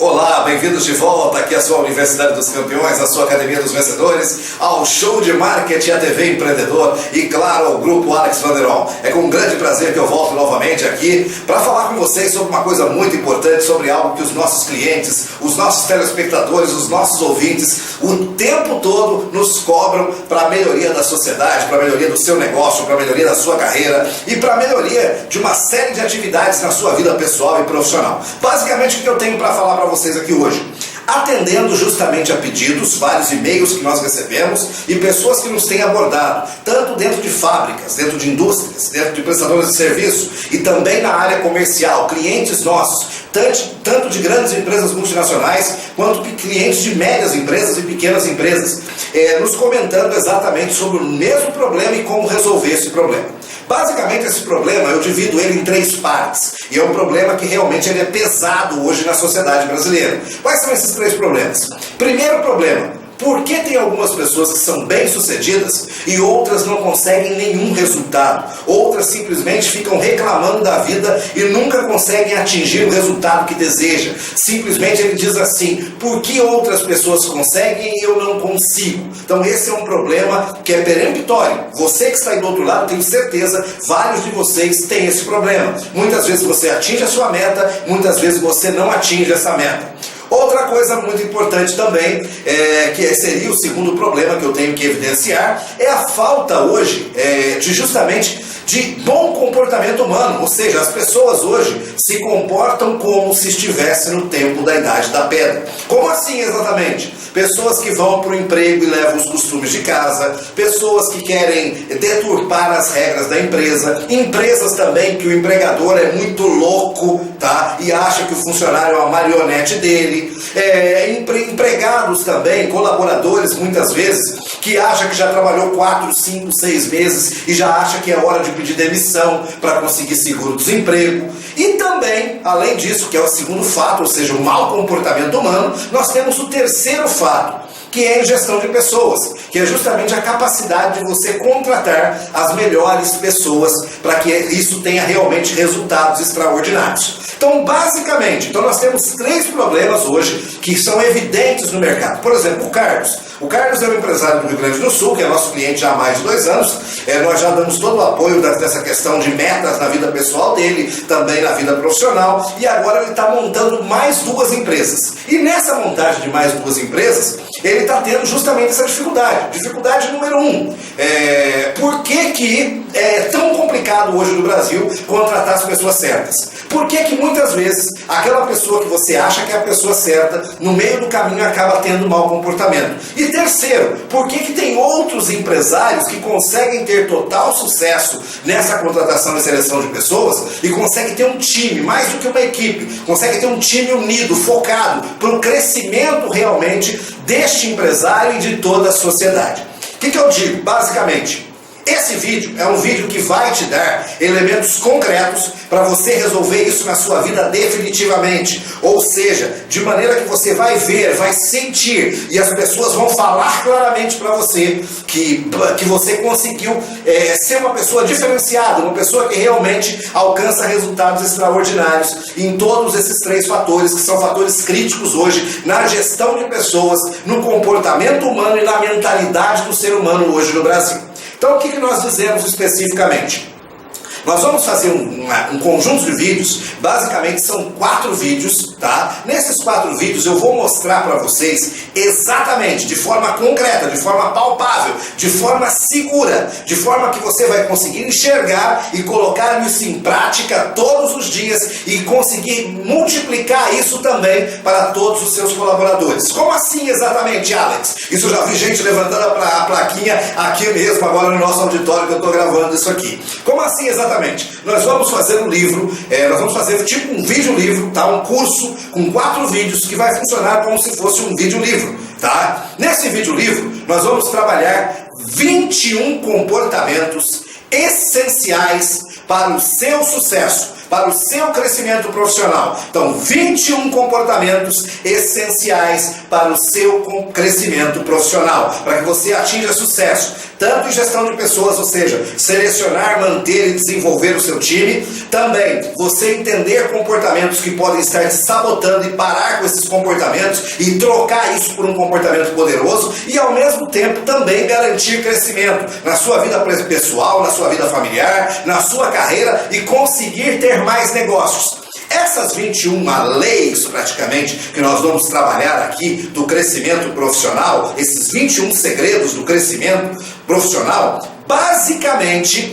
Olá, bem-vindos de volta aqui à sua Universidade dos Campeões, à sua Academia dos Vencedores, ao Show de Marketing, a TV Empreendedor e, claro, ao Grupo Alex Vanderon. É com um grande prazer que eu volto novamente aqui para falar com vocês sobre uma coisa muito importante, sobre algo que os nossos clientes, os nossos telespectadores, os nossos ouvintes, o tempo todo nos cobram para a melhoria da sociedade, para a melhoria do seu negócio, para a melhoria da sua carreira e para a melhoria de uma série de atividades na sua vida pessoal e profissional. Basicamente, o que eu tenho para falar para vocês aqui hoje? Atendendo justamente a pedidos, vários e-mails que nós recebemos e pessoas que nos têm abordado, tanto dentro de fábricas, dentro de indústrias, dentro de prestadores de serviço e também na área comercial, clientes nossos, tanto de grandes empresas multinacionais quanto de clientes de médias empresas e pequenas empresas, nos comentando exatamente sobre o mesmo problema e como resolver esse problema. Basicamente esse problema eu divido ele em três partes e é um problema que realmente ele é pesado hoje na sociedade brasileira. Quais são esses três problemas? Primeiro problema: por que tem algumas pessoas que são bem-sucedidas e outras não conseguem nenhum resultado? Outras simplesmente ficam reclamando da vida e nunca conseguem atingir o resultado que deseja. Simplesmente ele diz assim: por que outras pessoas conseguem e eu não consigo? Então esse é um problema que é peremptório. Você que está aí do outro lado, tenho certeza, vários de vocês têm esse problema. Muitas vezes você atinge a sua meta, muitas vezes você não atinge essa meta. Outra coisa muito importante também, que seria o segundo problema que eu tenho que evidenciar, é a falta hoje de bom comportamento humano. Ou seja, as pessoas hoje se comportam como se estivessem no tempo da Idade da Pedra. Como assim exatamente? Pessoas que vão para o emprego e levam os costumes de casa, pessoas que querem deturpar as regras da empresa, empresas também que o empregador é muito louco, tá? E acha que o funcionário é uma marionete dele, empregados também, colaboradores muitas vezes, que acha que já trabalhou 4, 5, 6 meses e já acha que é hora de pedir demissão para conseguir seguro-desemprego. E também, além disso, que é o segundo fato, ou seja, o mau comportamento humano, nós temos o terceiro fato, que é a gestão de pessoas, que é justamente a capacidade de você contratar as melhores pessoas para que isso tenha realmente resultados extraordinários. Então, basicamente, nós temos três problemas hoje que são evidentes no mercado. Por exemplo, o Carlos. O Carlos é um empresário do Rio Grande do Sul, que é nosso cliente já há mais de 2 anos. Nós já damos todo o apoio dessa questão de metas na vida pessoal dele, também na vida profissional. E agora ele está montando mais 2 empresas. E nessa montagem de mais 2 empresas, ele está tendo justamente essa dificuldade. Dificuldade número 1. Por que é tão complicado hoje no Brasil contratar as pessoas certas? Por que muitas vezes aquela pessoa que você acha que é a pessoa certa, no meio do caminho acaba tendo mau comportamento? E terceiro, por que tem outros empresários que conseguem ter total sucesso nessa contratação e seleção de pessoas e conseguem ter um time, mais do que uma equipe, conseguem ter um time unido, focado para o crescimento realmente deste empresário e de toda a sociedade? O que eu digo? Basicamente, esse vídeo é um vídeo que vai te dar elementos concretos para você resolver isso na sua vida definitivamente. Ou seja, de maneira que você vai ver, vai sentir e as pessoas vão falar claramente para você que você conseguiu ser uma pessoa diferenciada, uma pessoa que realmente alcança resultados extraordinários em todos esses 3 fatores, que são fatores críticos hoje na gestão de pessoas, no comportamento humano e na mentalidade do ser humano hoje no Brasil. Então o que nós dizemos especificamente? Nós vamos fazer um conjunto de vídeos, basicamente são 4 vídeos, tá? Nesses 4 vídeos eu vou mostrar para vocês exatamente, de forma concreta, de forma palpável, de forma segura, de forma que você vai conseguir enxergar e colocar isso em prática todos os dias e conseguir multiplicar isso também para todos os seus colaboradores. Como assim exatamente, Alex? Isso eu já vi gente levantando a plaquinha aqui mesmo, agora no nosso auditório que eu estou gravando isso aqui. Como assim exatamente? Nós vamos fazer um livro, nós vamos fazer tipo um vídeo-livro, tá? Um curso com 4 vídeos que vai funcionar como se fosse um vídeo-livro, tá? Nesse vídeo-livro, nós vamos trabalhar 21 comportamentos essenciais para o seu sucesso, para o seu crescimento profissional. Então, 21 comportamentos essenciais para o seu crescimento profissional, para que você atinja sucesso, tanto em gestão de pessoas, ou seja, selecionar, manter e desenvolver o seu time, também você entender comportamentos que podem estar te sabotando e parar com esses comportamentos e trocar isso por um comportamento poderoso e, ao mesmo tempo, também garantir crescimento na sua vida pessoal, na sua vida familiar, na sua carreira e conseguir ter mais negócios. Essas 21 leis, praticamente, que nós vamos trabalhar aqui do crescimento profissional, esses 21 segredos do crescimento profissional, basicamente,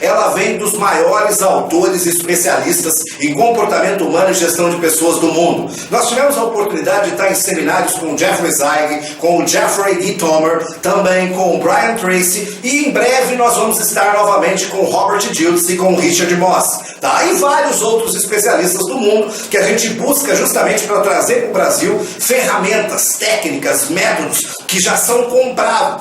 ela vem dos maiores autores e especialistas em comportamento humano e gestão de pessoas do mundo. Nós tivemos a oportunidade de estar em seminários com o Jeffrey Zeig, com o Jeffrey Dahmer, também com o Brian Tracy, e em breve nós vamos estar novamente com o Robert Dilts e com o Richard Moss, tá? E vários outros especialistas do mundo que a gente busca justamente para trazer para o Brasil ferramentas, técnicas, métodos que já são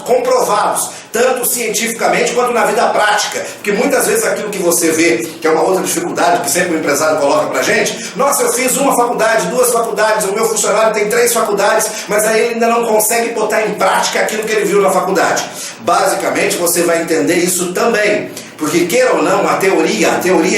comprovados, tanto cientificamente quanto na vida prática, porque muitas vezes aquilo que você vê, que é uma outra dificuldade que sempre o empresário coloca pra gente, nossa, eu fiz uma faculdade, 2 faculdades, o meu funcionário tem 3 faculdades, mas aí ele ainda não consegue botar em prática aquilo que ele viu na faculdade. Basicamente você vai entender isso também, porque queira ou não, a teoria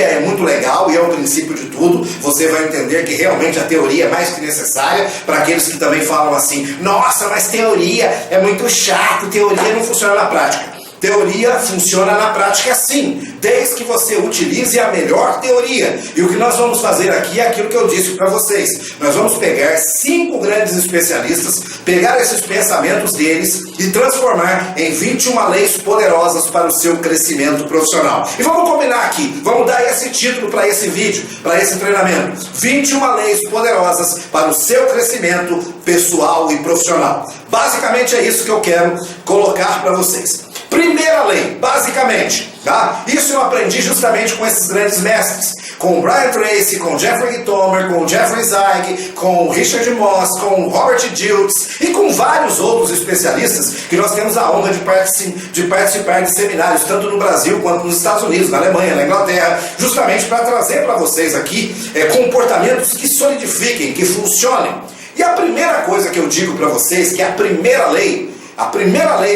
é muito legal e é o princípio de tudo. Você vai entender que realmente a teoria é mais que necessária para aqueles que também falam assim, nossa, mas teoria é muito chato, teoria não funciona na prática. Teoria funciona na prática sim, desde que você utilize a melhor teoria. E o que nós vamos fazer aqui é aquilo que eu disse para vocês. Nós vamos pegar 5 grandes especialistas, pegar esses pensamentos deles e transformar em 21 leis poderosas para o seu crescimento profissional. E vamos combinar aqui, vamos dar esse título para esse vídeo, para esse treinamento. 21 leis poderosas para o seu crescimento pessoal e profissional. Basicamente é isso que eu quero colocar para vocês. Primeira lei, basicamente, tá? Isso eu aprendi justamente com esses grandes mestres, com o Brian Tracy, com o Jeffrey Dahmer, com o Jeffrey Zeig, com o Richard Moss, com o Robert Dilts e com vários outros especialistas que nós temos a honra de participar de seminários, tanto no Brasil quanto nos Estados Unidos, na Alemanha, na Inglaterra, justamente para trazer para vocês aqui comportamentos que solidifiquem, que funcionem. E a primeira coisa que eu digo para vocês, que é a primeira lei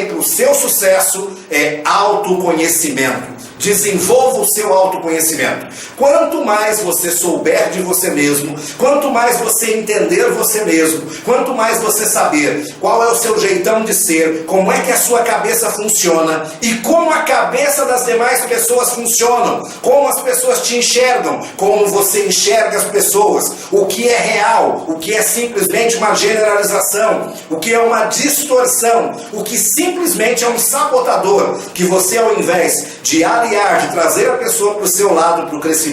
para o seu sucesso é autoconhecimento. Desenvolva o seu autoconhecimento. Quanto mais você souber de você mesmo, quanto mais você entender você mesmo, quanto mais você saber qual é o seu jeitão de ser, como é que a sua cabeça funciona e como a cabeça das demais pessoas funcionam, como as pessoas te enxergam, como você enxerga as pessoas, o que é real, o que é simplesmente uma generalização, o que é uma distorção, o que simplesmente é um sabotador, que você, ao invés de aliar, de trazer a pessoa para o seu lado, para o crescimento,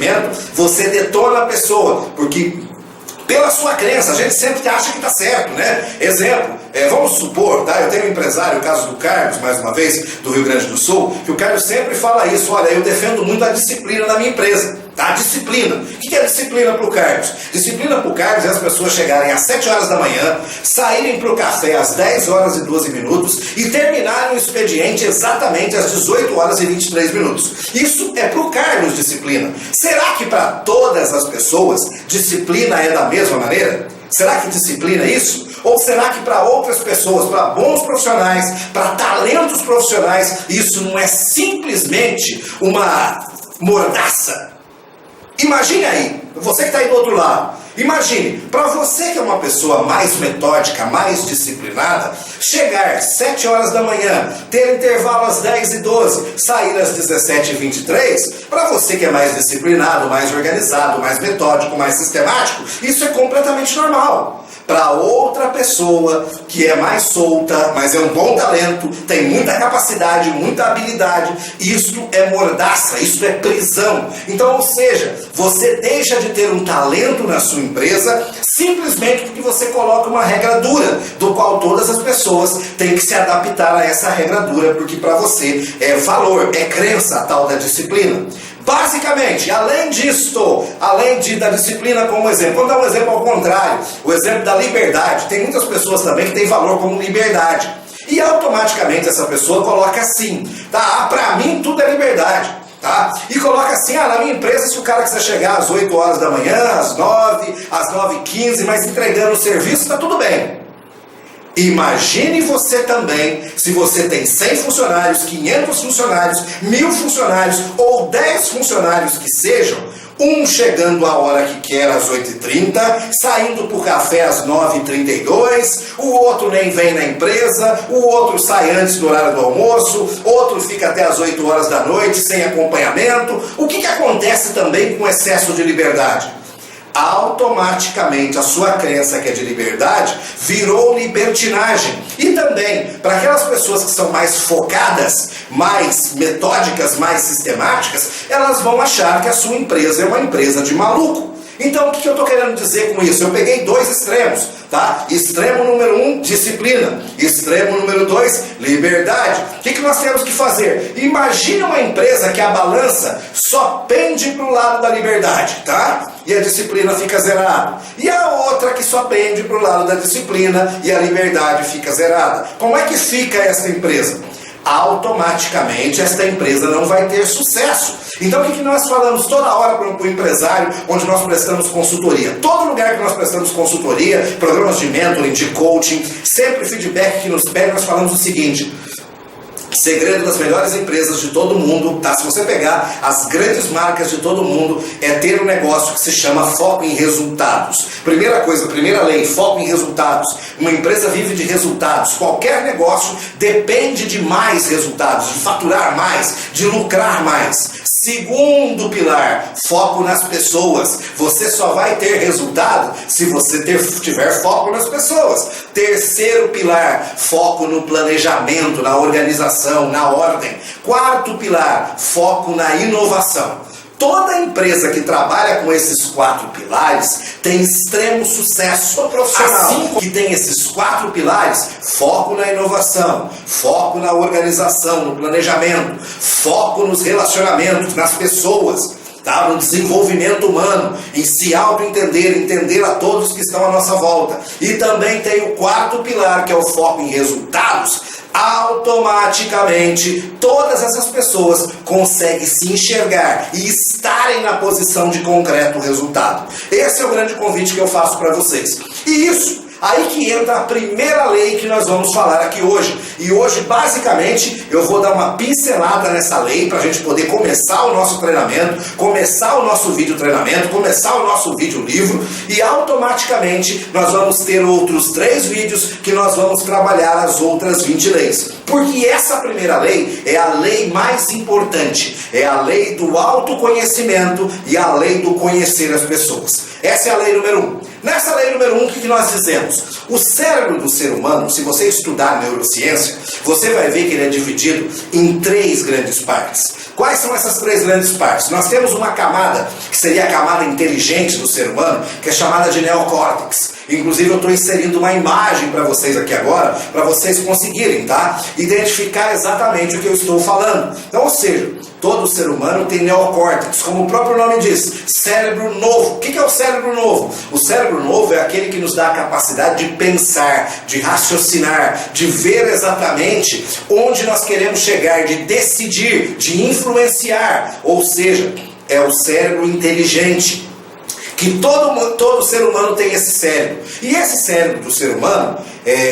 você detona a pessoa, porque pela sua crença, a gente sempre acha que está certo, né? Exemplo, vamos supor, tá? Eu tenho um empresário, o caso do Carlos, mais uma vez, do Rio Grande do Sul, que o Carlos sempre fala isso, olha, eu defendo muito a disciplina na minha empresa. Tá? Disciplina. O que é disciplina para o Carlos? Disciplina para o Carlos é as pessoas chegarem às 7 horas da manhã, saírem para o café às 10 horas e 12 minutos e terminarem o expediente exatamente às 18 horas e 23 minutos. Isso é para o Carlos disciplina. Será que para todas as pessoas disciplina é da mesma maneira? Será que disciplina é isso? Ou será que para outras pessoas, para bons profissionais, para talentos profissionais, isso não é simplesmente uma mordaça? Imagine aí, você que está aí do outro lado, imagine, para você que é uma pessoa mais metódica, mais disciplinada, chegar às 7 horas da manhã, ter intervalo às 10 e 12, sair às 17 e 23, para você que é mais disciplinado, mais organizado, mais metódico, mais sistemático, isso é completamente normal. Para outra pessoa que é mais solta, mas é um bom talento, tem muita capacidade, muita habilidade, isto é mordaça, isto é prisão. Então, ou seja, você deixa de ter um talento na sua empresa simplesmente porque você coloca uma regra dura, do qual todas as pessoas têm que se adaptar a essa regra dura, porque para você é valor, é crença a tal da disciplina. Basicamente, além disto, da disciplina como exemplo, vamos dar um exemplo ao contrário, o exemplo da liberdade. Tem muitas pessoas também que têm valor como liberdade. E automaticamente essa pessoa coloca assim, tá? Para mim tudo é liberdade. tá? E coloca assim, na minha empresa, se o cara quiser chegar às 8 horas da manhã, às 9, às 9h15, mas entregando o serviço, tá tudo bem. Imagine você também, se você tem 100 funcionários, 500 funcionários, 1000 funcionários ou 10 funcionários que sejam, um chegando a hora que quer às 8h30, saindo para o café às 9h32, o outro nem vem na empresa, o outro sai antes do horário do almoço, outro fica até às 8 horas da noite sem acompanhamento. O que acontece também com o excesso de liberdade? Automaticamente a sua crença que é de liberdade virou libertinagem. E também, para aquelas pessoas que são mais focadas, mais metódicas, mais sistemáticas, elas vão achar que a sua empresa é uma empresa de maluco. Então, o que eu estou querendo dizer com isso? Eu peguei dois extremos, tá? Extremo número 1, disciplina. Extremo número 2, liberdade. O que nós temos que fazer? Imagina uma empresa que a balança só pende para o lado da liberdade, tá? E a disciplina fica zerada. E a outra que só pende para o lado da disciplina e a liberdade fica zerada. Como é que fica essa empresa? Automaticamente esta empresa não vai ter sucesso. Então o que nós falamos toda hora para o empresário, onde nós prestamos consultoria? Todo lugar que nós prestamos consultoria, programas de mentoring, de coaching, sempre feedback que nos pede, nós falamos o seguinte: segredo das melhores empresas de todo mundo, tá? Se você pegar as grandes marcas de todo mundo, é ter um negócio que se chama foco em resultados. Primeira coisa, primeira lei, foco em resultados. Uma empresa vive de resultados. Qualquer negócio depende de mais resultados, de faturar mais, de lucrar mais. Segundo pilar, foco nas pessoas. Você só vai ter resultado se você tiver foco nas pessoas. Terceiro pilar, foco no planejamento, na organização, na ordem. Quarto pilar, foco na inovação. Toda empresa que trabalha com esses 4 pilares tem extremo sucesso profissional. Assim que tem esses 4 pilares, foco na inovação, foco na organização, no planejamento, foco nos relacionamentos, nas pessoas, tá? No desenvolvimento humano, em se auto-entender, entender a todos que estão à nossa volta. E também tem o 4º pilar, que é o foco em resultados. Automaticamente todas essas pessoas conseguem se enxergar e estarem na posição de concreto resultado. Esse é o grande convite que eu faço para vocês. E isso, aí que entra a primeira lei que nós vamos falar aqui hoje. E hoje, basicamente, eu vou dar uma pincelada nessa lei para a gente poder começar o nosso treinamento, começar o nosso vídeo treinamento, começar o nosso vídeo livro, e automaticamente nós vamos ter outros 3 vídeos que nós vamos trabalhar as outras 20 leis. Porque essa primeira lei é a lei mais importante, é a lei do autoconhecimento e a lei do conhecer as pessoas. Essa é a lei número 1. Nessa lei número 1, o que nós dizemos? O cérebro do ser humano, se você estudar neurociência, você vai ver que ele é dividido em 3 grandes partes. Quais são essas 3 grandes partes? Nós temos uma camada, que seria a camada inteligente do ser humano, que é chamada de neocórtex. Inclusive eu estou inserindo uma imagem para vocês aqui agora, para vocês conseguirem, tá? Identificar exatamente o que eu estou falando. Então, ou seja, todo ser humano tem neocórtex, como o próprio nome diz, cérebro novo. O que é o cérebro novo? O cérebro novo é aquele que nos dá a capacidade de pensar, de raciocinar, de ver exatamente onde nós queremos chegar, de decidir, de influenciar. Ou seja, é o cérebro inteligente. Que todo ser humano tem esse cérebro. E esse cérebro do ser humano,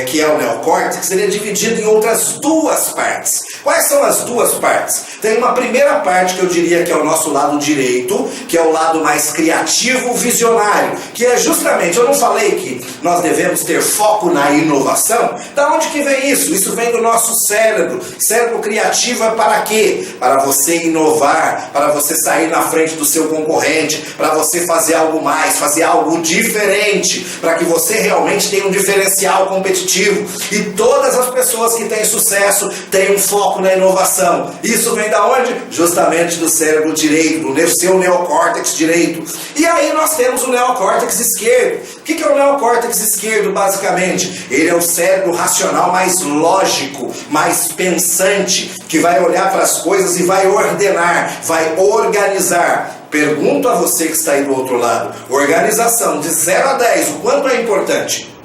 que é o neocórtex, ele é dividido em outras 2 partes. Quais são as 2 partes? Tem uma primeira parte que eu diria que é o nosso lado direito, que é o lado mais criativo, visionário, que é justamente, eu não falei que nós devemos ter foco na inovação? Da onde que vem isso? Isso vem do nosso cérebro. Cérebro criativo é para quê? Para você inovar, para você sair na frente do seu concorrente, para você fazer algo mais, fazer algo diferente, para que você realmente tenha um diferencial competitivo. E todas as pessoas que têm sucesso têm um foco na inovação. Isso vem da onde? Justamente do cérebro direito, do seu neocórtex direito. E aí nós temos o neocórtex esquerdo. O que é o neocórtex esquerdo, basicamente? Ele é o cérebro racional mais lógico, mais pensante, que vai olhar para as coisas e vai ordenar, vai organizar. Pergunto a você que está aí do outro lado, organização de 0 a 10, o quanto é importante?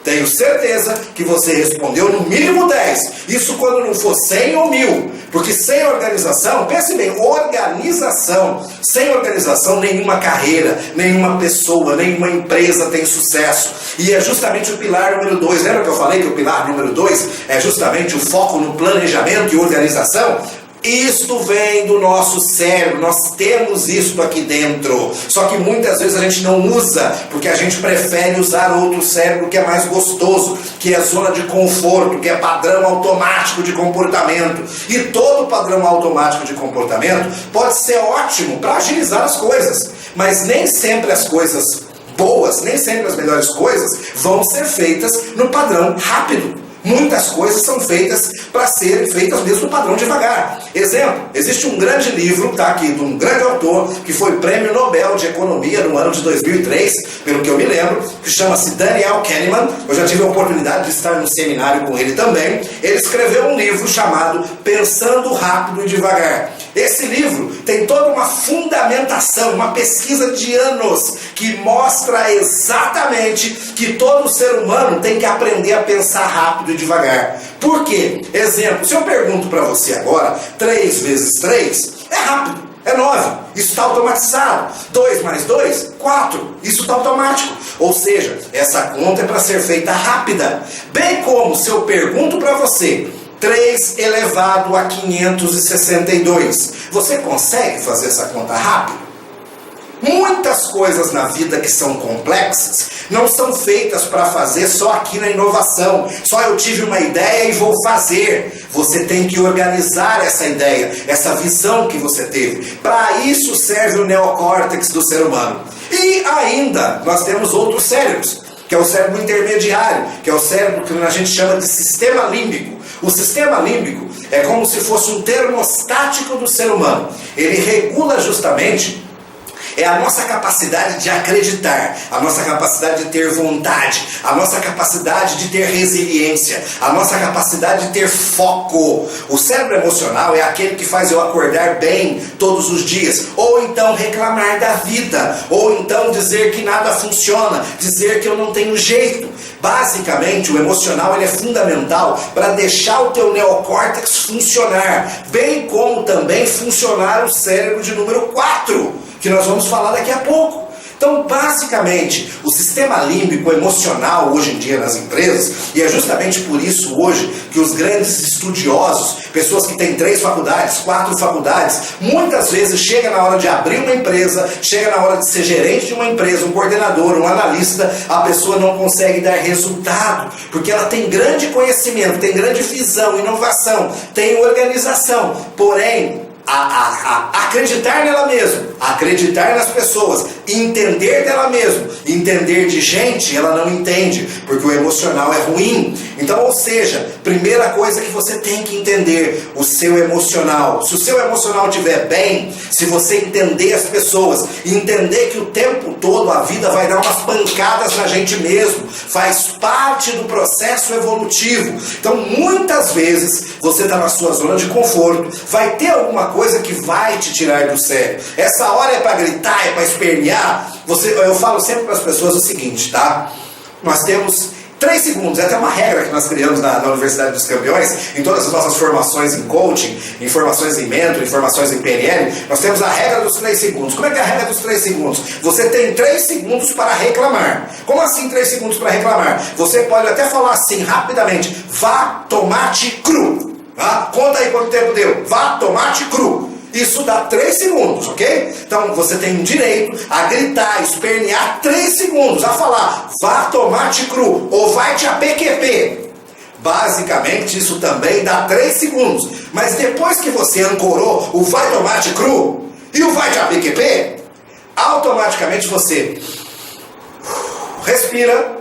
Tenho certeza que você respondeu no mínimo 10. Isso quando não for 100 ou 1000. Porque sem organização, pense bem, organização. Sem organização, nenhuma carreira, nenhuma pessoa, nenhuma empresa tem sucesso. E é justamente o pilar número 2. Lembra que eu falei que o pilar número 2 é justamente o foco no planejamento e organização? Isto vem do nosso cérebro, nós temos isto aqui dentro. Só que muitas vezes a gente não usa, porque a gente prefere usar outro cérebro que é mais gostoso, que é zona de conforto, que é padrão automático de comportamento. E todo padrão automático de comportamento pode ser ótimo para agilizar as coisas, mas nem sempre as coisas boas, nem sempre as melhores coisas vão ser feitas no padrão rápido. Muitas coisas são feitas para serem feitas mesmo no padrão devagar. Exemplo, existe um grande livro, tá aqui, de um grande autor, que foi Prêmio Nobel de Economia no ano de 2003, pelo que eu me lembro, que chama-se Daniel Kahneman. Eu já tive a oportunidade de estar no seminário com ele também. Ele escreveu um livro chamado Pensando Rápido e Devagar. Esse livro tem toda uma fundamentação, uma pesquisa de anos, que mostra exatamente que todo ser humano tem que aprender a pensar rápido e devagar. Por quê? Exemplo, se eu pergunto para você agora, 3 vezes 3 é rápido, é 9, isso está automatizado. 2 mais 2, 4, isso está automático. Ou seja, essa conta é para ser feita rápida. Bem como se eu pergunto para você, 3 elevado a 562. Você consegue fazer essa conta rápido? Muitas coisas na vida que são complexas não são feitas para fazer só aqui na inovação. Só eu tive uma ideia e vou fazer. Você tem que organizar essa ideia, essa visão que você teve. Para isso serve o neocórtex do ser humano. E ainda nós temos outros cérebros, que é o cérebro intermediário, que é o cérebro que a gente chama de sistema límbico. O sistema límbico é como se fosse um termostático do ser humano. Ele regula justamente a nossa capacidade de acreditar, a nossa capacidade de ter vontade, a nossa capacidade de ter resiliência, a nossa capacidade de ter foco. O cérebro emocional é aquele que faz eu acordar bem todos os dias, ou então reclamar da vida, ou então dizer que nada funciona, dizer que eu não tenho jeito. Basicamente, o emocional ele é fundamental para deixar o teu neocórtex funcionar, bem como também funcionar o cérebro de número 4, que nós vamos falar daqui a pouco. Então, basicamente, o sistema límbico emocional hoje em dia nas empresas, e é justamente por isso hoje que os grandes estudiosos, pessoas que têm 3 faculdades, 4 faculdades, muitas vezes chega na hora de abrir uma empresa, chega na hora de ser gerente de uma empresa, um coordenador, um analista, a pessoa não consegue dar resultado, porque ela tem grande conhecimento, tem grande visão, inovação, tem organização, porém, acreditar nela mesma, acreditar nas pessoas, entender dela mesma, entender de gente, ela não entende, porque o emocional é ruim. Então, ou seja, primeira coisa que você tem que entender, o seu emocional. Se o seu emocional estiver bem, se você entender as pessoas, entender que o tempo todo a vida vai dar umas pancadas na gente mesmo, faz parte do processo evolutivo. Então, muitas vezes, você está na sua zona de conforto, vai ter alguma coisa que vai te tirar do sério. Essa hora é para gritar, é para espernear. Eu falo sempre para as pessoas o seguinte, tá? Nós temos 3 segundos, é até uma regra que nós criamos na Universidade dos Campeões, em todas as nossas formações em coaching, em formações em mentor, em formações em PNL, nós temos a regra dos 3 segundos. Como é que é a regra dos 3 segundos? Você tem 3 segundos para reclamar. Como assim 3 segundos para reclamar? Você pode até falar assim, rapidamente, vá tomate cru. Tá? Conta aí quanto tempo deu. Vá tomate cru. Isso dá 3 segundos, ok? Então você tem o direito a gritar, espernear 3 segundos, a falar vá tomate cru ou vai-te a PQP. Basicamente isso também dá 3 segundos. Mas depois que você ancorou o vai tomate cru e o vai-te a PQP, automaticamente você respira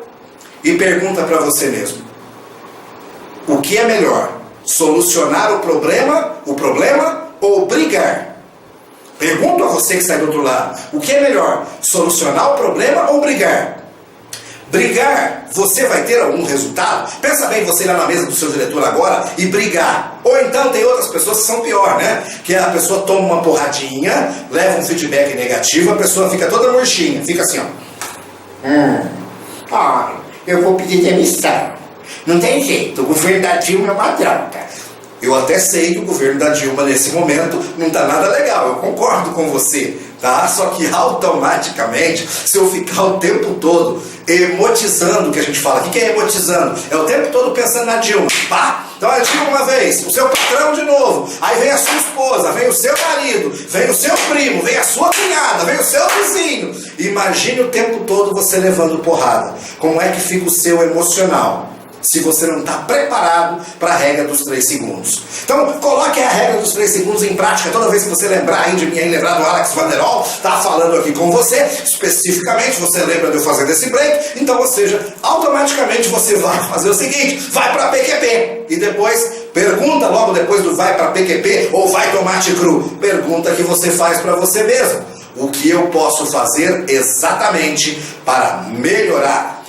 e pergunta para você mesmo: o que é melhor? Solucionar o problema ou brigar? Pergunto a você que está aí do outro lado, o que é melhor? Solucionar o problema ou brigar? Brigar, você vai ter algum resultado? Pensa bem você ir lá na mesa do seu diretor agora e brigar. Ou então tem outras pessoas que são pior, né? Que a pessoa toma uma porradinha, leva um feedback negativo, a pessoa fica toda murchinha, fica assim, ó. eu vou pedir demissão. Não tem jeito, o governo da Dilma é uma droga. Eu até sei que o governo da Dilma nesse momento não está nada legal, eu concordo com você, tá? Só que automaticamente, se eu ficar o tempo todo emotizando, que a gente fala, o que é emotizando? É o tempo todo pensando na Dilma, pá? Então a Dilma uma vez, o seu patrão de novo, aí vem a sua esposa, vem o seu marido, vem o seu primo, vem a sua cunhada, vem o seu vizinho. Imagine o tempo todo você levando porrada. Como é que fica o seu emocional? Se você não está preparado para a regra dos 3 segundos. Então, coloque a regra dos 3 segundos em prática. Toda vez que você lembrar aí de mim, aí lembrar do Alex Vanderol, tá falando aqui com você, especificamente, você lembra de eu fazer desse break, então, ou seja, automaticamente você vai fazer o seguinte, vai para PQP, e depois, pergunta logo depois do vai para PQP, ou vai tomate cru, pergunta que você faz para você mesmo. O que eu posso fazer exatamente para melhorar?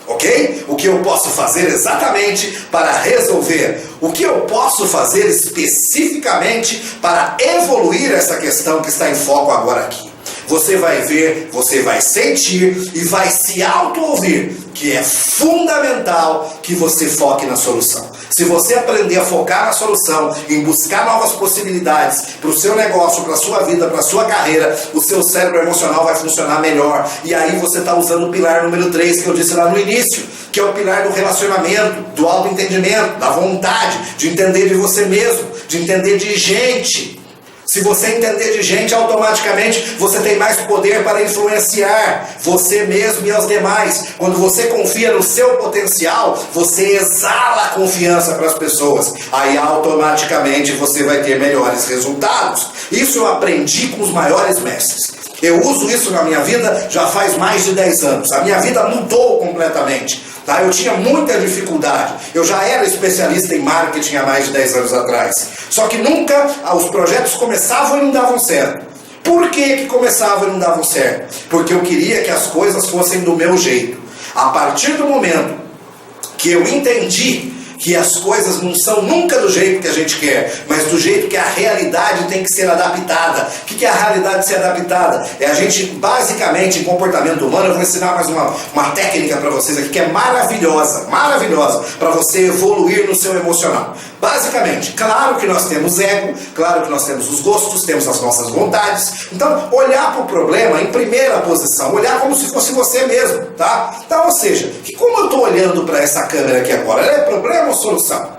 Ok? O que eu posso fazer exatamente para resolver? O que eu posso fazer especificamente para evoluir essa questão que está em foco agora aqui? Você vai ver, você vai sentir e vai se auto-ouvir que é fundamental que você foque na solução. Se você aprender a focar na solução, em buscar novas possibilidades para o seu negócio, para a sua vida, para a sua carreira, o seu cérebro emocional vai funcionar melhor. E aí você está usando o pilar número 3 que eu disse lá no início, que é o pilar do relacionamento, do autoentendimento, da vontade, de entender de você mesmo, de entender de gente. Se você entender de gente, automaticamente você tem mais poder para influenciar você mesmo e aos demais. Quando você confia no seu potencial, você exala a confiança para as pessoas. Aí automaticamente você vai ter melhores resultados. Isso eu aprendi com os maiores mestres. Eu uso isso na minha vida já faz mais de 10 anos. A minha vida mudou completamente. Tá? Eu tinha muita dificuldade. Eu já era especialista em marketing há mais de 10 anos atrás. Só que nunca os projetos começavam e não davam certo. Por que começavam e não davam certo? Porque eu queria que as coisas fossem do meu jeito. A partir do momento que eu entendi que as coisas não são nunca do jeito que a gente quer, mas do jeito que a realidade tem que ser adaptada. O que é a realidade ser adaptada? É a gente, basicamente, em comportamento humano, eu vou ensinar mais uma técnica para vocês aqui que é maravilhosa, para você evoluir no seu emocional. Basicamente, claro que nós temos ego, claro que nós temos os gostos, temos as nossas vontades. Então, olhar para o problema em primeira posição, olhar como se fosse você mesmo, tá? Então, ou seja, que como eu estou olhando para essa câmera aqui agora, ela é problema ou solução?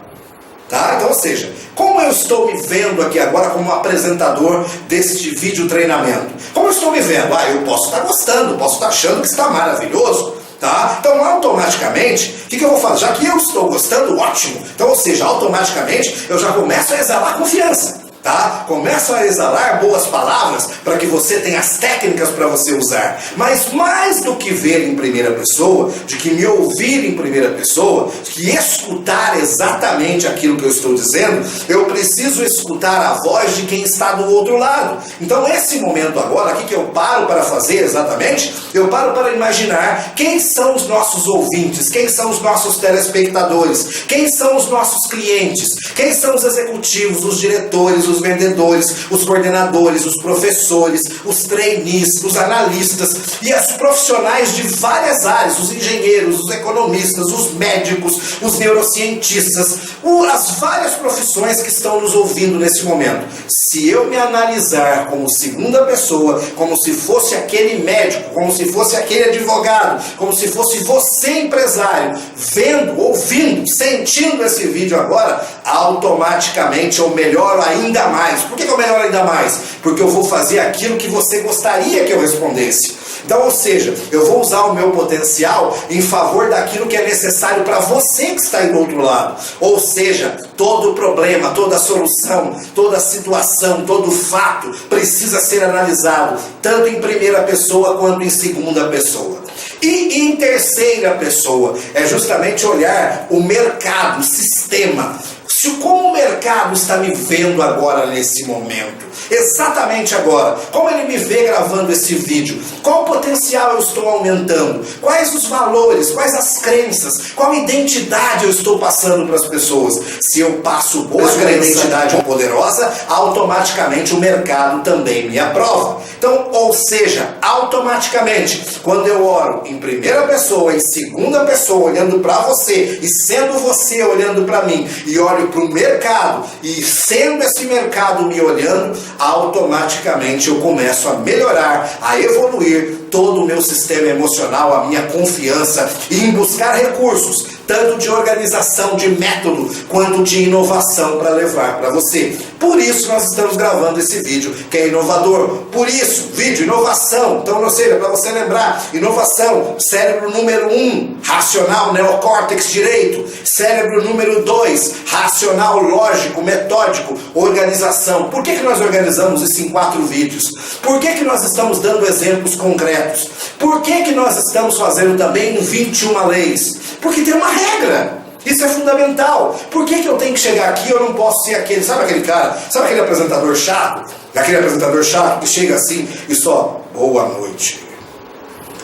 Tá? Então, ou seja, como eu estou me vendo aqui agora como apresentador deste vídeo treinamento? Como eu estou me vendo? Eu posso estar gostando, posso estar achando que está maravilhoso. Tá? Então, automaticamente, o que eu vou fazer? Já que eu estou gostando, ótimo. Então, ou seja, automaticamente eu já começo a exalar confiança. Tá? Começo a exalar boas palavras para que você tenha as técnicas para você usar. Mas mais do que ver em primeira pessoa, de que me ouvir em primeira pessoa, que escutar exatamente aquilo que eu estou dizendo, eu preciso escutar a voz de quem está do outro lado. Então esse momento agora, aqui que eu paro para fazer exatamente, eu paro para imaginar quem são os nossos ouvintes, quem são os nossos telespectadores, quem são os nossos clientes, quem são os executivos, os diretores, os vendedores, os coordenadores, os professores, os trainees, os analistas e os profissionais de várias áreas, os engenheiros, os economistas, os médicos, os neurocientistas, as várias profissões que estão nos ouvindo nesse momento. Se eu me analisar como segunda pessoa, como se fosse aquele médico, como se fosse aquele advogado, como se fosse você empresário, vendo, ouvindo, sentindo esse vídeo agora, automaticamente eu melhoro ainda mais. Por que eu melhoro ainda mais? Porque eu vou fazer aquilo que você gostaria que eu respondesse. Então, ou seja, eu vou usar o meu potencial em favor daquilo que é necessário para você que está aí do outro lado. Ou seja, todo problema, toda solução, toda situação, todo fato precisa ser analisado, tanto em primeira pessoa quanto em segunda pessoa. E em terceira pessoa, é justamente olhar o mercado, o sistema. Se Como o mercado está me vendo agora nesse momento, exatamente agora, como ele me vê gravando esse vídeo, qual potencial eu estou aumentando, quais os valores, quais as crenças, qual identidade eu estou passando para as pessoas. Se eu passo boa identidade poderosa, automaticamente o mercado também me aprova. Então, ou seja, automaticamente, quando eu oro em primeira pessoa, em segunda pessoa, olhando para você, e sendo você olhando para mim, e olho para o mercado, e sendo esse mercado me olhando, automaticamente eu começo a melhorar, a evoluir todo o meu sistema emocional, a minha confiança, e em buscar recursos, tanto de organização, de método, quanto de inovação para levar para você. Por isso nós estamos gravando esse vídeo, que é inovador. Por isso, vídeo, inovação. Então, ou seja, para você lembrar, inovação, cérebro número 1, racional, neocórtex direito. Cérebro número 2, racional, lógico, metódico, organização. Por que nós organizamos isso em 4 vídeos? Por que nós estamos dando exemplos concretos? Por que nós estamos fazendo também 21 leis? Porque tem uma regra. Isso é fundamental. Por que eu tenho que chegar aqui e eu não posso ser aquele? Sabe aquele cara? Sabe aquele apresentador chato? Aquele apresentador chato que chega assim e só: boa noite.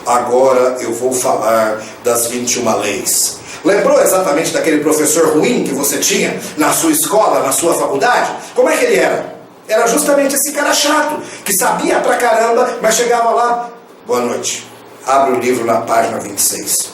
Agora eu vou falar das 21 leis. Lembrou exatamente daquele professor ruim que você tinha na sua escola, na sua faculdade? Como é que ele era? Era justamente esse cara chato, que sabia pra caramba, mas chegava lá: boa noite. Abre o livro na página 26.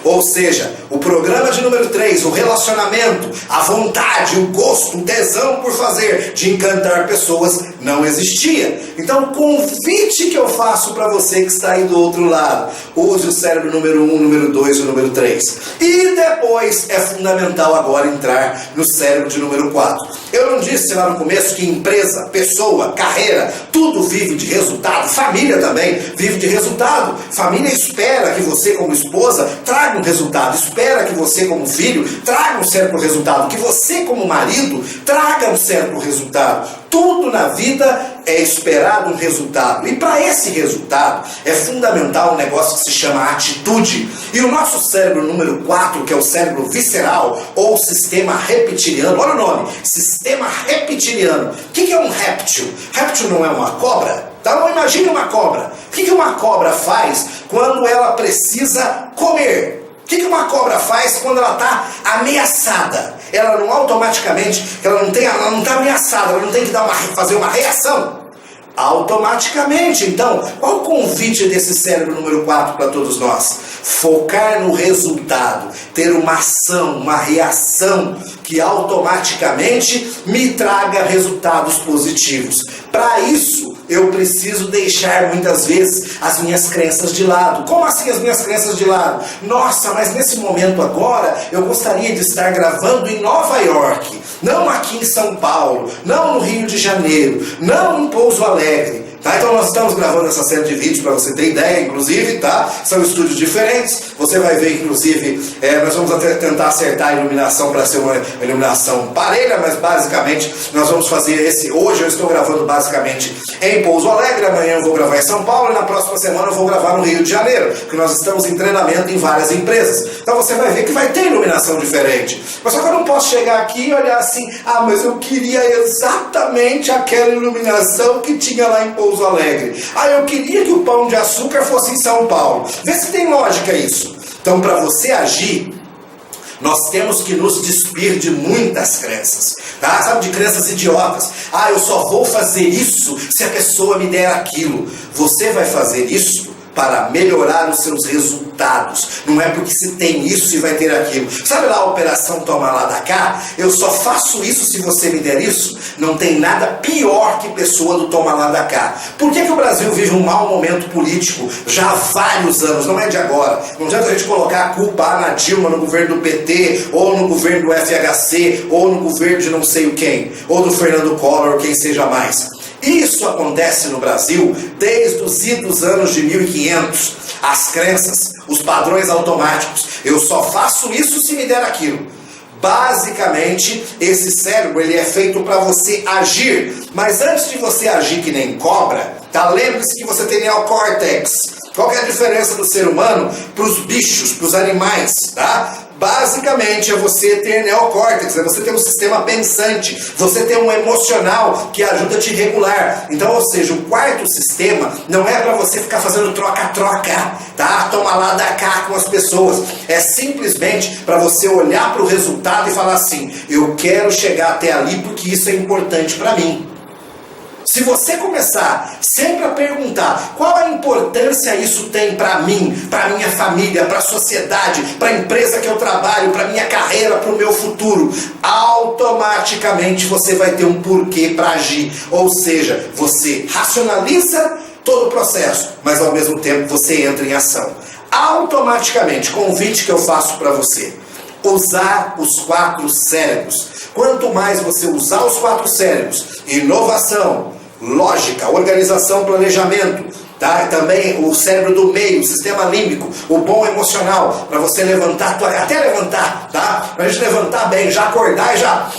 Ou seja, o programa de número 3, o relacionamento, a vontade, o gosto, o tesão por fazer, de encantar pessoas, não existia. Então, o convite que eu faço para você que está aí do outro lado: use o cérebro número 1, número 2 e o número 3. E depois é fundamental agora entrar no cérebro de número 4. Eu não disse lá no começo que empresa, pessoa, carreira, tudo vive de resultado, família também vive de resultado. Família espera que você, como esposa, traga um resultado, espera que você, como filho, traga um certo resultado, que você, como marido, traga um certo resultado. Tudo na vida é esperado um resultado, e para esse resultado é fundamental um negócio que se chama atitude. E o nosso cérebro número 4, que é o cérebro visceral ou sistema reptiliano, olha o nome, sistema reptiliano. O que é um réptil? Réptil não é uma cobra? Então imagine uma cobra. O que uma cobra faz quando ela precisa comer? O que uma cobra faz quando ela está ameaçada? Ela não automaticamente, ela não está ameaçada, ela não tem que fazer uma reação. Automaticamente, então, qual o convite desse cérebro número 4 para todos nós? Focar no resultado, ter uma ação, uma reação que automaticamente me traga resultados positivos. Para isso, eu preciso deixar muitas vezes as minhas crenças de lado. Como assim as minhas crenças de lado? Nossa, mas nesse momento agora, eu gostaria de estar gravando em Nova York, não aqui em São Paulo, não no Rio de Janeiro, não em Pouso Alegre. Tá? Então nós estamos gravando essa série de vídeos para você ter ideia, inclusive, tá? São estúdios diferentes. Você vai ver, inclusive, nós vamos até tentar acertar a iluminação para ser uma iluminação parelha, mas basicamente nós vamos fazer esse. Hoje eu estou gravando basicamente em Pouso Alegre, amanhã eu vou gravar em São Paulo e na próxima semana eu vou gravar no Rio de Janeiro, porque nós estamos em treinamento em várias empresas. Então você vai ver que vai ter iluminação diferente. Mas só que eu não posso chegar aqui e olhar assim: ah, mas eu queria exatamente aquela iluminação que tinha lá em Pouso Alegre. Ah, eu queria que o Pão de Açúcar fosse em São Paulo. Vê se tem lógica isso. Então, para você agir, nós temos que nos despir de muitas crenças, tá? Sabe, de crenças idiotas. Ah, eu só vou fazer isso se a pessoa me der aquilo. Você vai fazer isso para melhorar os seus resultados. Não é porque se tem isso e vai ter aquilo. Sabe lá a operação toma lá da cá? Eu só faço isso se você me der isso. Não tem nada pior que pessoa do toma lá da cá. Por que o Brasil vive um mau momento político já há vários anos? Não é de agora. Não adianta a gente colocar a culpa na Dilma, no governo do PT, ou no governo do FHC, ou no governo de não sei o quem, ou do Fernando Collor, ou quem seja mais. Isso acontece no Brasil desde os idos anos de 1500. As crenças, os padrões automáticos. Eu só faço isso se me der aquilo. Basicamente, esse cérebro ele é feito para você agir. Mas antes de você agir que nem cobra, tá? Lembre-se que você tem neocórtex. Qual que é a diferença do ser humano para os bichos, para os animais, tá? Basicamente é você ter neocórtex, é você ter um sistema pensante, você ter um emocional que ajuda a te regular. Então, ou seja, o quarto sistema não é para você ficar fazendo troca-troca, tá? Toma lá, dá cá com as pessoas. É simplesmente para você olhar para o resultado e falar assim, eu quero chegar até ali porque isso é importante para mim. Se você começar sempre a perguntar qual a importância isso tem para mim, para minha família, para a sociedade, para a empresa que eu trabalho, para minha carreira, para o meu futuro, automaticamente você vai ter um porquê para agir. Ou seja, você racionaliza todo o processo, mas ao mesmo tempo você entra em ação. Automaticamente, convite que eu faço para você, usar os 4 cérebros. Quanto mais você usar os 4 cérebros, inovação, lógica, organização, planejamento, tá? Também o cérebro do meio, o sistema límbico, o bom emocional, para você levantar, até levantar, tá? Pra gente levantar bem, já acordar e já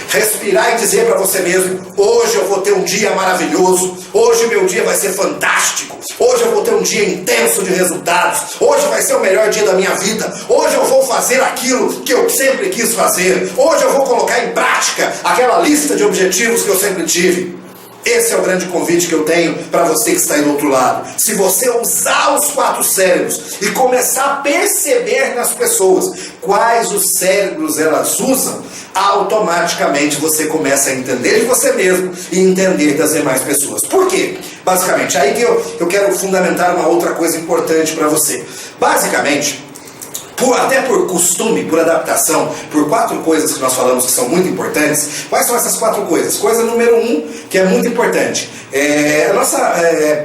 respirar e dizer para você mesmo, hoje eu vou ter um dia maravilhoso, hoje meu dia vai ser fantástico, hoje eu vou ter um dia intenso de resultados, hoje vai ser o melhor dia da minha vida, hoje eu vou fazer aquilo que eu sempre quis fazer, hoje eu vou colocar em prática aquela lista de objetivos que eu sempre tive. Esse é o grande convite que eu tenho para você que está aí do outro lado. Se você usar os 4 cérebros e começar a perceber nas pessoas quais os cérebros elas usam, automaticamente você começa a entender de você mesmo e entender das demais pessoas. Por quê? Basicamente, aí que eu quero fundamentar uma outra coisa importante para você. Basicamente, até por costume, por adaptação, por 4 coisas que nós falamos que são muito importantes. Quais são essas 4 coisas? Coisa número 1, que é muito importante, a nossa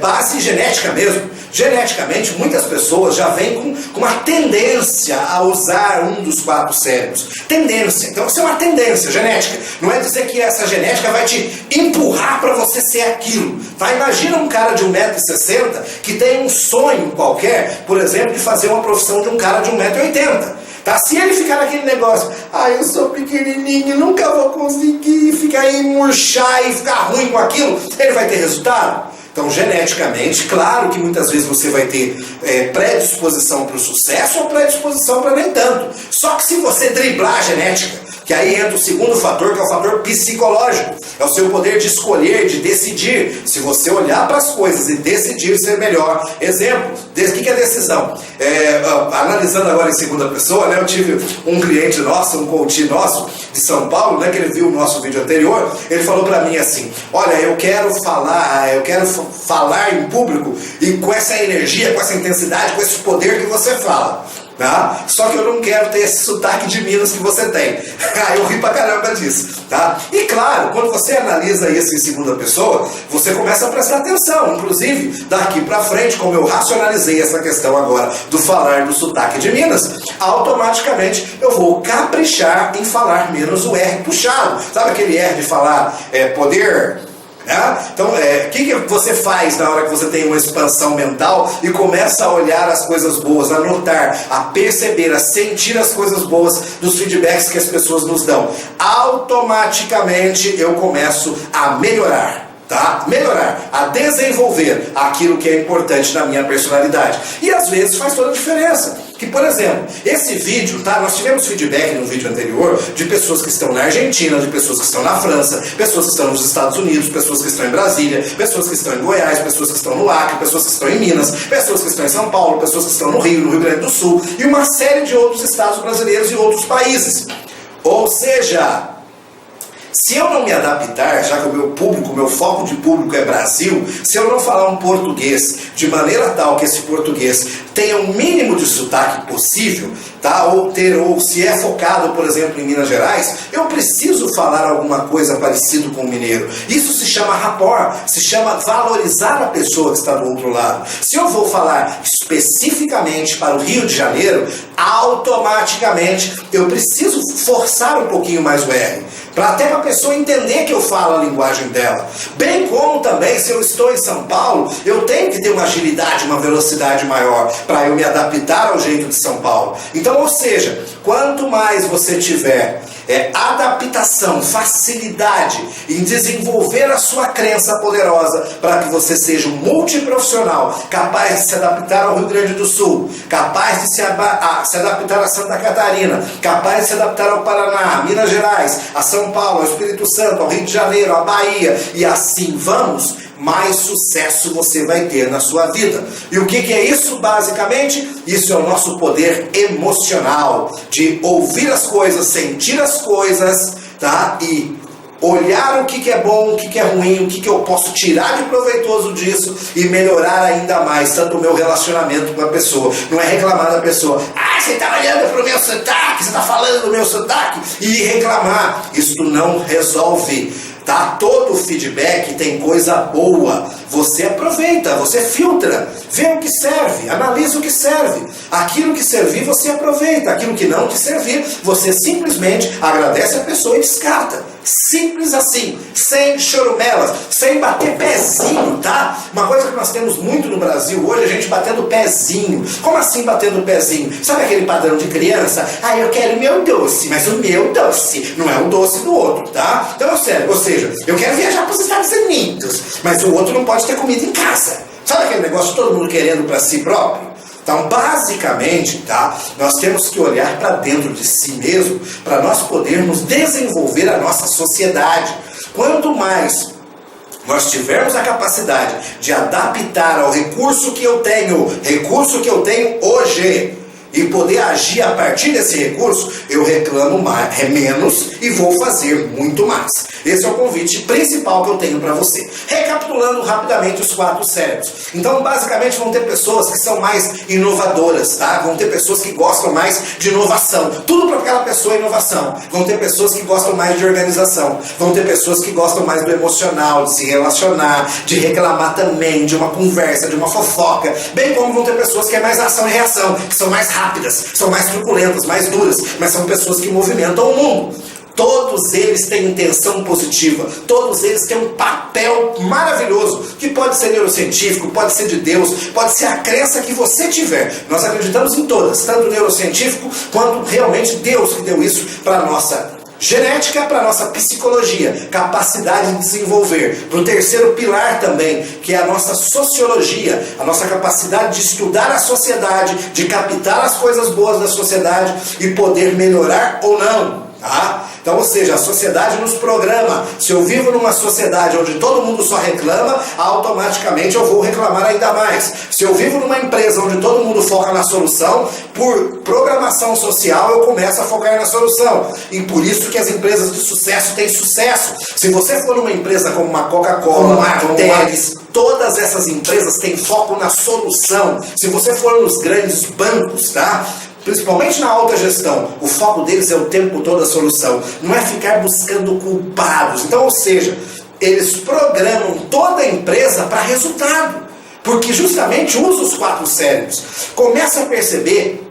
base genética mesmo. Geneticamente, muitas pessoas já vêm com uma tendência a usar um dos 4 cérebros. Tendência. Então, isso é uma tendência genética. Não é dizer que essa genética vai te empurrar para você ser aquilo. Tá? Imagina um cara de 1,60 m que tem um sonho qualquer, por exemplo, de fazer uma profissão de um cara de 1,80 m. Tá? Se ele ficar naquele negócio, eu sou pequenininho, nunca vou conseguir ficar aí, murchar e ficar ruim com aquilo, ele vai ter resultado? Então, geneticamente, claro que muitas vezes você vai ter predisposição para o sucesso ou predisposição para nem tanto. Só que se você driblar a genética, que aí entra o segundo fator, que é o fator psicológico, é o seu poder de escolher, de decidir. Se você olhar para as coisas e decidir ser melhor. Exemplo, o que é decisão? Analisando agora em segunda pessoa, né, eu tive um cliente nosso, um coach nosso de São Paulo, né, que ele viu o nosso vídeo anterior, ele falou para mim assim, olha, eu quero falar em público e com essa energia, com essa intensidade, com esse poder que você fala. Tá? Só que eu não quero ter esse sotaque de Minas que você tem. Eu ri pra caramba disso, tá? E claro, quando você analisa isso em segunda pessoa, você começa a prestar atenção. Inclusive, daqui pra frente, como eu racionalizei essa questão agora do falar do sotaque de Minas, automaticamente eu vou caprichar em falar menos o R puxado. Sabe aquele R de falar poder? Então, o que você faz na hora que você tem uma expansão mental e começa a olhar as coisas boas, a notar, a perceber, a sentir as coisas boas dos feedbacks que as pessoas nos dão? Automaticamente eu começo a melhorar. Tá? Melhorar, a desenvolver aquilo que é importante na minha personalidade. E às vezes faz toda a diferença. Que, por exemplo, esse vídeo, tá? Nós tivemos feedback no vídeo anterior de pessoas que estão na Argentina, de pessoas que estão na França, pessoas que estão nos Estados Unidos, pessoas que estão em Brasília, pessoas que estão em Goiás, pessoas que estão no Acre, pessoas que estão em Minas, pessoas que estão em São Paulo, pessoas que estão no Rio Grande do Sul e uma série de outros estados brasileiros e outros países. Ou seja, se eu não me adaptar, já que o meu público, o meu foco de público é Brasil, se eu não falar um português de maneira tal que esse português tenha o mínimo de sotaque possível, tá? Ou se é focado, por exemplo, em Minas Gerais, eu preciso falar alguma coisa parecido com o mineiro. Isso se chama rapport, se chama valorizar a pessoa que está do outro lado. Se eu vou falar especificamente para o Rio de Janeiro, automaticamente eu preciso forçar um pouquinho mais o R, para até a pessoa entender que eu falo a linguagem dela. Bem como também, se eu estou em São Paulo, eu tenho que ter uma agilidade, uma velocidade maior, para eu me adaptar ao jeito de São Paulo. Então, ou seja, Quanto mais você tiver adaptação, facilidade em desenvolver a sua crença poderosa para que você seja um multiprofissional, capaz de se adaptar ao Rio Grande do Sul, capaz de se adaptar a Santa Catarina, capaz de se adaptar ao Paraná, Minas Gerais, a São Paulo, ao Espírito Santo, ao Rio de Janeiro, à Bahia, e assim vamos, mais sucesso você vai ter na sua vida. E o que é isso basicamente? Isso é o nosso poder emocional, de ouvir as coisas, sentir as coisas, tá? E olhar o que é bom, o que é ruim, o que eu posso tirar de proveitoso disso e melhorar ainda mais, tanto o meu relacionamento com a pessoa. Não é reclamar da pessoa, você está olhando para o meu sotaque, você está falando do meu sotaque, e reclamar. Isso não resolve. Tá? Todo feedback tem coisa boa. Você aproveita, você filtra, vê o que serve, analisa o que serve. Aquilo que servir, você aproveita. Aquilo que não te servir, você simplesmente agradece a pessoa e descarta. Simples assim, sem chorumelas, sem bater pezinho, tá? Uma coisa que nós temos muito no Brasil hoje, a gente batendo pezinho. Como assim batendo pezinho? Sabe aquele padrão de criança? Eu quero o meu doce, mas o meu doce não é o doce do outro, tá? Então é sério, ou seja, eu quero viajar para os Estados Unidos, mas o outro não pode ter comida em casa. Sabe aquele negócio de todo mundo querendo para si próprio? Então, basicamente, tá, nós temos que olhar para dentro de si mesmo para nós podermos desenvolver a nossa sociedade. Quanto mais nós tivermos a capacidade de adaptar ao recurso que eu tenho hoje, e poder agir a partir desse recurso, eu reclamo menos e vou fazer muito mais. Esse é o convite principal que eu tenho para você. Recapitulando rapidamente os 4 cérebros. Então, basicamente, vão ter pessoas que são mais inovadoras, tá? Vão ter pessoas que gostam mais de inovação. Tudo para aquela pessoa é inovação. Vão ter pessoas que gostam mais de organização. Vão ter pessoas que gostam mais do emocional, de se relacionar, de reclamar também, de uma conversa, de uma fofoca. Bem como vão ter pessoas que é mais ação e reação, que são mais rápidas, são mais truculentas, mais duras, mas são pessoas que movimentam o mundo. Todos eles têm intenção positiva, todos eles têm um papel maravilhoso, que pode ser neurocientífico, pode ser de Deus, pode ser a crença que você tiver. Nós acreditamos em todas, tanto neurocientífico quanto realmente Deus que deu isso para a nossa genética, para a nossa psicologia, capacidade de desenvolver. Para o terceiro pilar também, que é a nossa sociologia, a nossa capacidade de estudar a sociedade, de captar as coisas boas da sociedade e poder melhorar ou não. Tá? Então, ou seja, a sociedade nos programa. Se eu vivo numa sociedade onde todo mundo só reclama, automaticamente eu vou reclamar ainda mais. Se eu vivo numa empresa onde todo mundo foca na solução, por programação social eu começo a focar na solução. E por isso que as empresas de sucesso têm sucesso. Se você for numa empresa como uma Coca-Cola, uma Arteris, todas essas empresas têm foco na solução. Se você for nos grandes bancos, tá? Principalmente na alta gestão, o foco deles é o tempo todo a solução, não é ficar buscando culpados. Então, ou seja, eles programam toda a empresa para resultado, porque justamente usa os 4 cérebros. Começa a perceber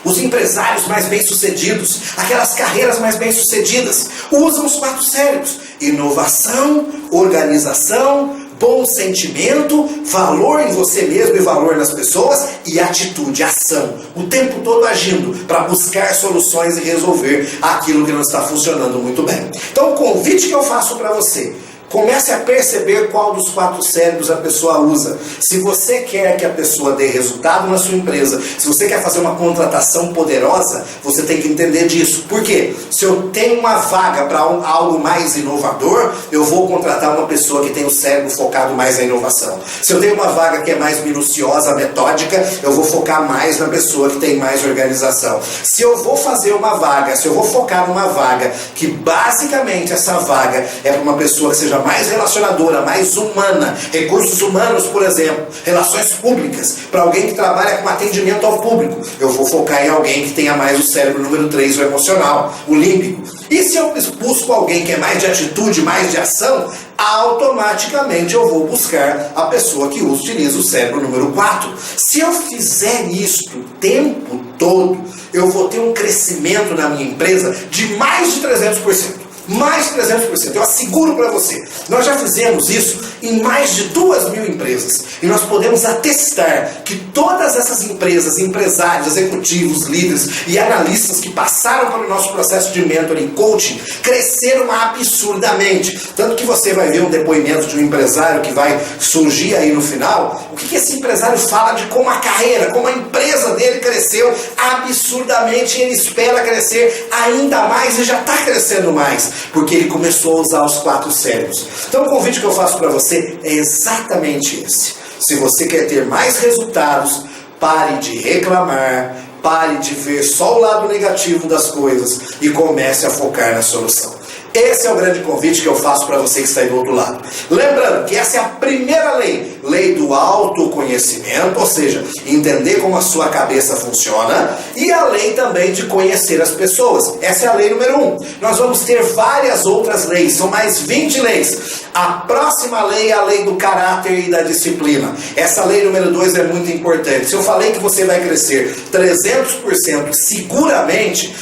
os empresários mais bem-sucedidos, aquelas carreiras mais bem-sucedidas, usam os 4 cérebros: inovação, organização, bom sentimento, valor em você mesmo e valor nas pessoas, e atitude, ação, o tempo todo agindo para buscar soluções e resolver aquilo que não está funcionando muito bem. Então o convite que eu faço para você: comece a perceber qual dos 4 cérebros a pessoa usa. Se você quer que a pessoa dê resultado na sua empresa, se você quer fazer uma contratação poderosa, você tem que entender disso. Por quê? Se eu tenho uma vaga para algo mais inovador, eu vou contratar uma pessoa que tem o cérebro focado mais na inovação. Se eu tenho uma vaga que é mais minuciosa, metódica, eu vou focar mais na pessoa que tem mais organização. Se eu vou fazer uma vaga, se eu vou focar numa vaga que basicamente essa vaga é para uma pessoa que seja mais relacionadora, mais humana, recursos humanos, por exemplo, relações públicas, para alguém que trabalha com atendimento ao público, eu vou focar em alguém que tenha mais o cérebro número 3, o emocional, o límbico. E se eu busco alguém que é mais de atitude, mais de ação, automaticamente eu vou buscar a pessoa que utiliza o cérebro número 4. Se eu fizer isto o tempo todo, eu vou ter um crescimento na minha empresa de mais de 300%. Mais de 300%, eu asseguro para você. Nós já fizemos isso em mais de 2.000 empresas. E nós podemos atestar que todas essas empresas, empresários, executivos, líderes e analistas que passaram pelo nosso processo de mentoring e coaching, cresceram absurdamente. Tanto que você vai ver um depoimento de um empresário que vai surgir aí no final. O que esse empresário fala de como a carreira, como a empresa dele cresceu absurdamente, e ele espera crescer ainda mais e já está crescendo mais, porque ele começou a usar os 4 cérebros. Então o convite que eu faço para você é exatamente esse. Se você quer ter mais resultados, pare de reclamar, pare de ver só o lado negativo das coisas e comece a focar na solução. Esse é o grande convite que eu faço para você que está aí do outro lado. Lembrando que essa é a primeira lei, lei do autoconhecimento, ou seja, entender como a sua cabeça funciona, e a lei também de conhecer as pessoas. Essa é a lei número 1. Nós vamos ter várias outras leis, são mais 20 leis. A próxima lei é a lei do caráter e da disciplina. Essa lei número 2 é muito importante. Se eu falei que você vai crescer 300% seguramente,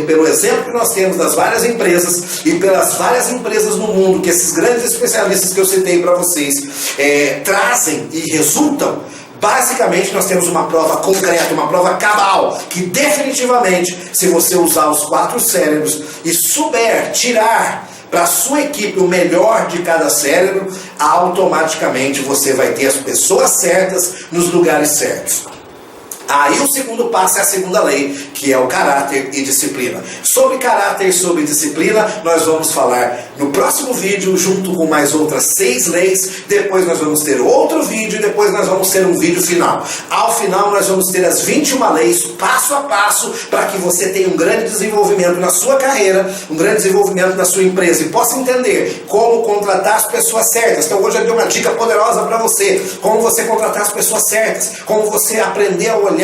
pelo exemplo que nós temos das várias empresas, e pelas várias empresas no mundo que esses grandes especialistas que eu citei para vocês trazem e resultam, basicamente nós temos uma prova concreta, uma prova cabal, que definitivamente, se você usar os 4 cérebros e souber tirar para a sua equipe o melhor de cada cérebro, automaticamente você vai ter as pessoas certas nos lugares certos. Aí o segundo passo é a segunda lei, que é o caráter e disciplina. Sobre caráter e sobre disciplina, nós vamos falar no próximo vídeo, junto com mais outras 6 leis. Depois nós vamos ter outro vídeo e depois nós vamos ter um vídeo final. Ao final nós vamos ter as 21 leis, passo a passo, para que você tenha um grande desenvolvimento na sua carreira, um grande desenvolvimento na sua empresa e possa entender como contratar as pessoas certas. Então hoje eu dei uma dica poderosa para você, como você contratar as pessoas certas, como você aprender a olhar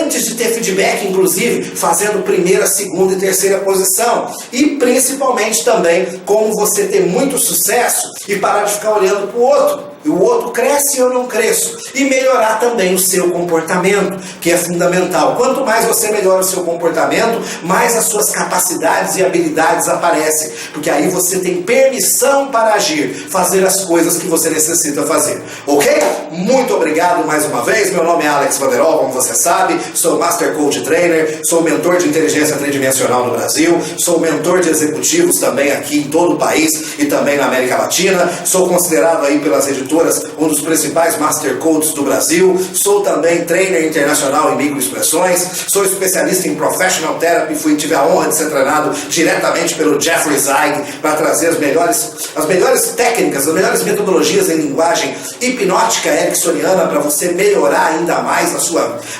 antes de ter feedback, inclusive fazendo primeira, segunda e terceira posição, e principalmente também como você ter muito sucesso e parar de ficar olhando para o outro. E o outro cresce e eu não cresço. E melhorar também o seu comportamento, que é fundamental. Quanto mais você melhora o seu comportamento, mais as suas capacidades e habilidades aparecem. Porque aí você tem permissão para agir, fazer as coisas que você necessita fazer. Ok? Muito obrigado mais uma vez. Meu nome é Alex Vanderol, como você sabe. Sou Master Coach Trainer, sou mentor de inteligência tridimensional no Brasil, sou mentor de executivos também aqui em todo o país e também na América Latina. Sou considerado aí pelas editoras um dos principais Master Coaches do Brasil. Sou também trainer internacional em microexpressões. Sou especialista em Professional Therapy. Tive a honra de ser treinado diretamente pelo Jeffrey Zeig para trazer as melhores técnicas, as melhores metodologias em linguagem hipnótica ericksoniana para você melhorar ainda mais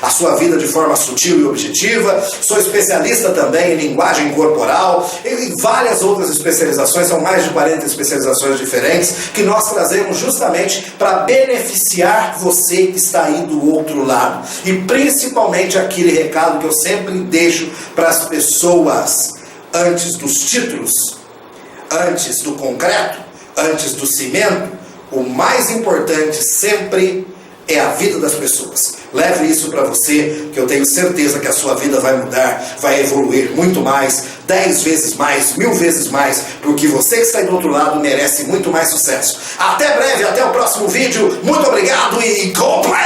a sua vida de forma sutil e objetiva. Sou especialista também em linguagem corporal e várias outras especializações. São mais de 40 especializações diferentes que nós trazemos justamente para beneficiar você que está aí do outro lado. E principalmente aquele recado que eu sempre deixo para as pessoas: antes dos títulos, antes do concreto, antes do cimento, o mais importante sempre é a vida das pessoas. Leve isso para você, que eu tenho certeza que a sua vida vai mudar, vai evoluir muito mais, 10 vezes mais, 1000 vezes mais, porque você que está aí do outro lado merece muito mais sucesso. Até breve, até o próximo vídeo. Muito obrigado e go play!